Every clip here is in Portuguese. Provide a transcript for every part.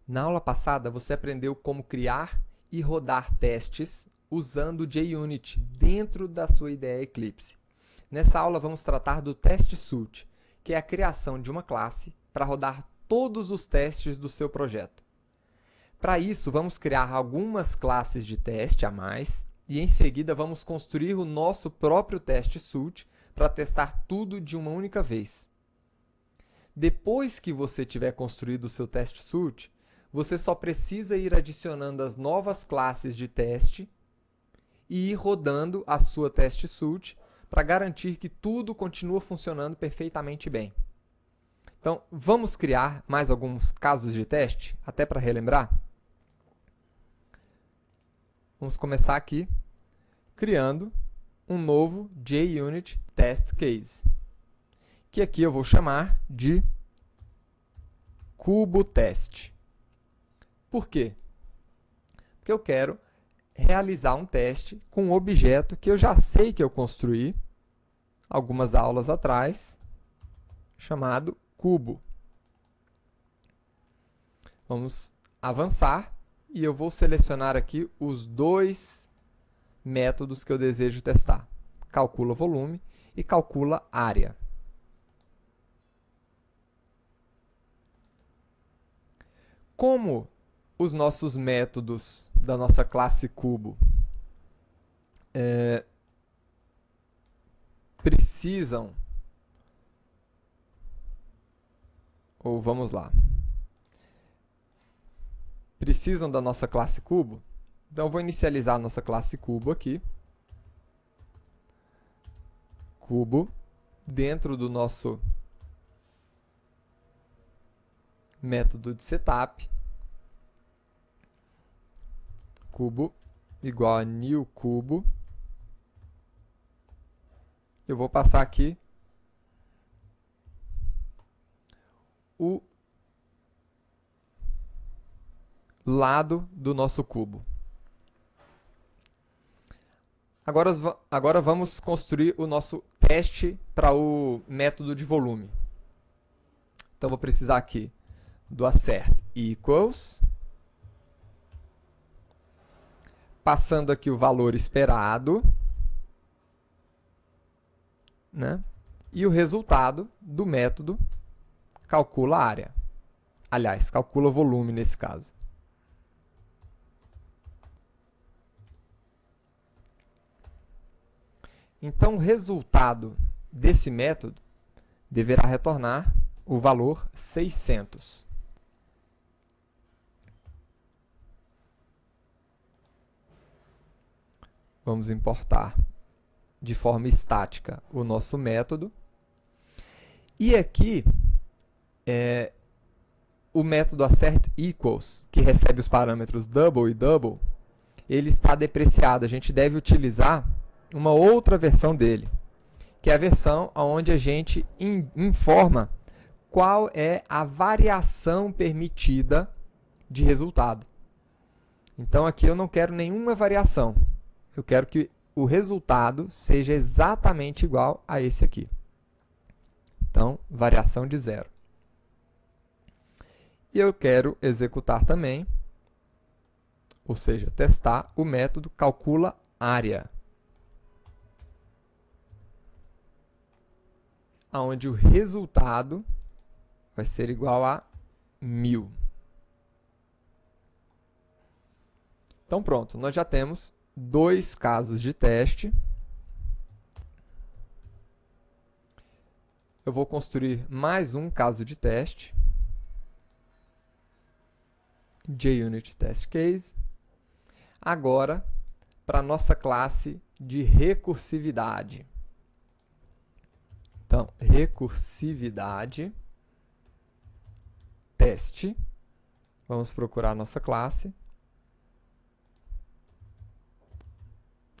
Na aula passada, você aprendeu como criar e rodar testes usando o JUnit dentro da sua IDE Eclipse. Nessa aula, vamos tratar do teste suite, que é a criação de uma classe para rodar todos os testes do seu projeto. Para isso, vamos criar algumas classes de teste a mais e, em seguida, vamos construir o nosso próprio teste suite para testar tudo de uma única vez. Depois que você tiver construído o seu teste suite, você só precisa ir adicionando as novas classes de teste e ir rodando a sua teste suite para garantir que tudo continua funcionando perfeitamente bem. Então, vamos criar mais alguns casos de teste, até para relembrar? Vamos começar aqui criando um novo JUnit Test Case, que aqui eu vou chamar de CuboTest. Por quê? Porque eu quero realizar um teste com um objeto que eu já sei que eu construí algumas aulas atrás, chamado cubo. Vamos avançar e eu vou selecionar aqui os dois métodos que eu desejo testar. Calcula volume e calcula área. Como os nossos métodos da nossa classe cubo precisam, ou vamos lá, precisam da nossa classe cubo, então eu vou inicializar a nossa classe cubo aqui, cubo, dentro do nosso método de setup, cubo igual a new cubo. Eu vou passar aqui o lado do nosso cubo. Agora vamos construir o nosso teste para o método de volume. Então, vou precisar aqui do assert equals, passando aqui o valor esperado, né? E o resultado do método calcula área. Aliás, calcula volume nesse caso. Então, o resultado desse método deverá retornar o valor 600. Vamos importar de forma estática o nosso método. E aqui, o método assertEquals, que recebe os parâmetros double e double, ele está depreciado. A gente deve utilizar uma outra versão dele, que é a versão onde a gente informa qual é a variação permitida de resultado. Então, aqui eu não quero nenhuma variação. Eu quero que o resultado seja exatamente igual a esse aqui. Então, variação de 0. E eu quero executar também, ou seja, testar o método calcula área, onde o resultado vai ser igual a 1000. Então, pronto, nós já temos dois casos de teste. Eu vou construir mais um caso de teste. JUnit Test Case. Agora, para a nossa classe de recursividade. Então, recursividade, teste. Vamos procurar a nossa classe.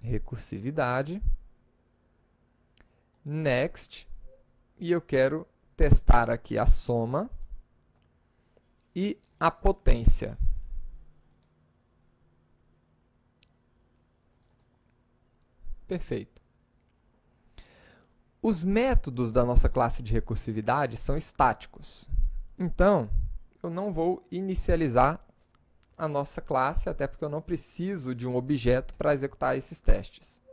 Recursividade. Next. E eu quero testar aqui a soma e a potência. Perfeito. Os métodos da nossa classe de recursividade são estáticos. Então, eu não vou inicializar a nossa classe, até porque eu não preciso de um objeto para executar esses testes.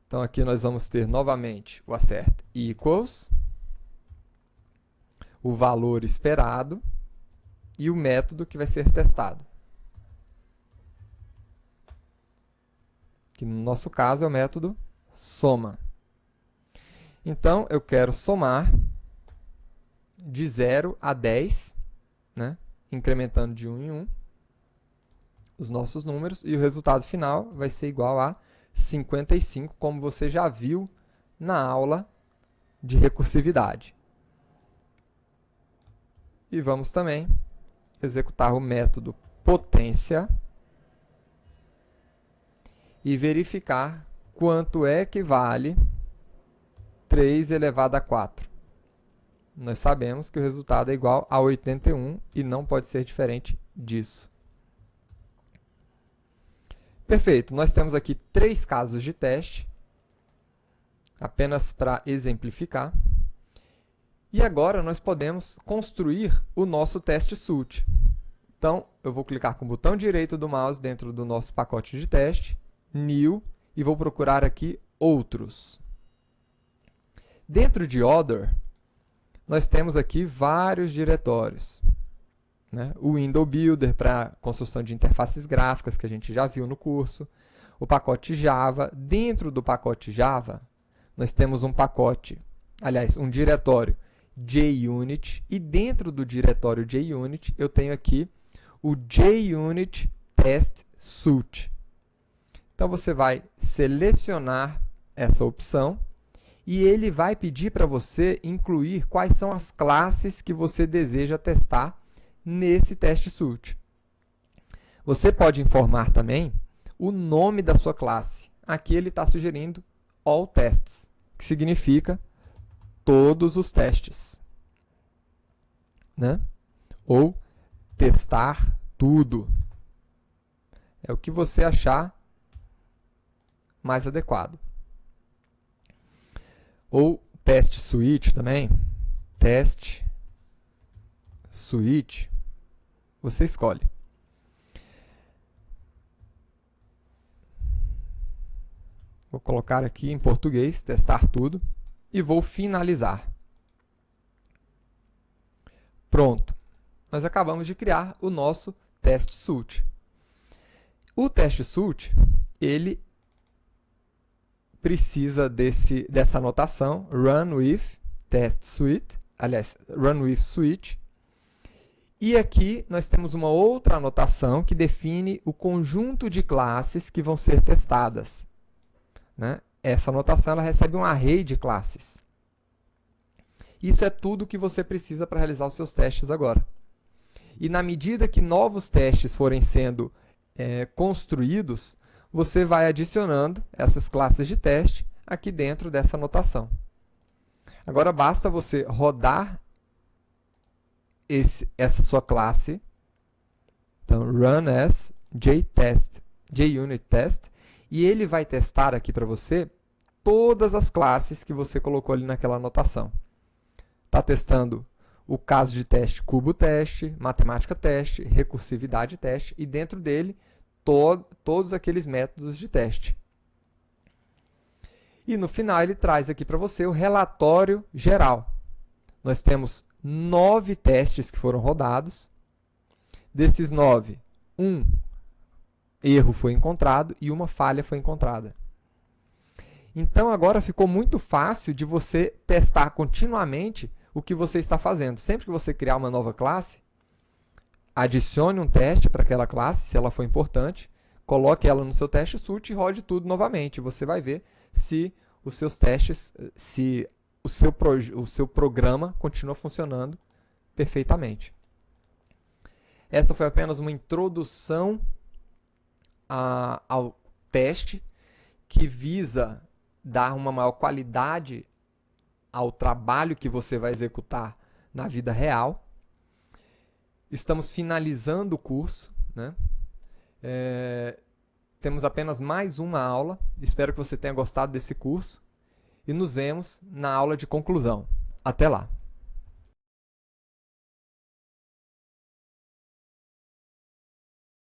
Então, aqui nós vamos ter novamente o assert equals, o valor esperado e o método que vai ser testado. Que no nosso caso é o método soma. Então, eu quero somar de 0 a 10, né? Incrementando de 1 em 1 os nossos números, e o resultado final vai ser igual a 55, como você já viu na aula de recursividade. E vamos também executar o método potência e verificar quanto é que vale 3 elevado a 4. Nós sabemos que o resultado é igual a 81 e não pode ser diferente disso. Perfeito, nós temos aqui 3 casos de teste, apenas para exemplificar. E agora nós podemos construir o nosso teste suite. Então, eu vou clicar com o botão direito do mouse dentro do nosso pacote de teste, New, e vou procurar aqui Outros. Dentro de Other, nós temos aqui vários diretórios, né? O Window Builder para construção de interfaces gráficas, que a gente já viu no curso. O pacote Java. Dentro do pacote Java, nós temos um pacote, aliás, um diretório JUnit. E dentro do diretório JUnit, eu tenho aqui o JUnit Test Suite. Então, você vai selecionar essa opção e ele vai pedir para você incluir quais são as classes que você deseja testar nesse teste suite. Você pode informar também o nome da sua classe. Aqui ele está sugerindo all tests, que significa todos os testes, né? Ou testar tudo. É o que você achar mais adequado. Ou teste suite também, teste suite, você escolhe. Vou colocar aqui em português, testar tudo, e vou finalizar. Pronto, nós acabamos de criar o nosso teste suite. O teste suite, ele precisa dessa anotação, run with test suite, aliás, run with suite. E aqui nós temos uma outra anotação que define o conjunto de classes que vão ser testadas, né? Essa anotação ela recebe um array de classes. Isso é tudo que você precisa para realizar os seus testes agora. E na medida que novos testes forem sendo construídos, você vai adicionando essas classes de teste aqui dentro dessa anotação. Agora basta você rodar essa sua classe, então run as JUnit test, e ele vai testar aqui para você todas as classes que você colocou ali naquela anotação. Está testando o caso de teste cubo teste, matemática teste, recursividade teste, e dentro dele todos aqueles métodos de teste. E no final ele traz aqui para você o relatório geral. Nós temos 9 testes que foram rodados. Desses 9, um erro foi encontrado e uma falha foi encontrada. Então agora ficou muito fácil de você testar continuamente o que você está fazendo. Sempre que você criar uma nova classe, adicione um teste para aquela classe, se ela for importante, coloque ela no seu teste suite e rode tudo novamente. Você vai ver se os seus testes, se o seu programa continua funcionando perfeitamente. Essa foi apenas uma introdução ao teste que visa dar uma maior qualidade ao trabalho que você vai executar na vida real. Estamos finalizando o curso, né? Temos apenas mais uma aula. Espero que você tenha gostado desse curso e nos vemos na aula de conclusão. Até lá!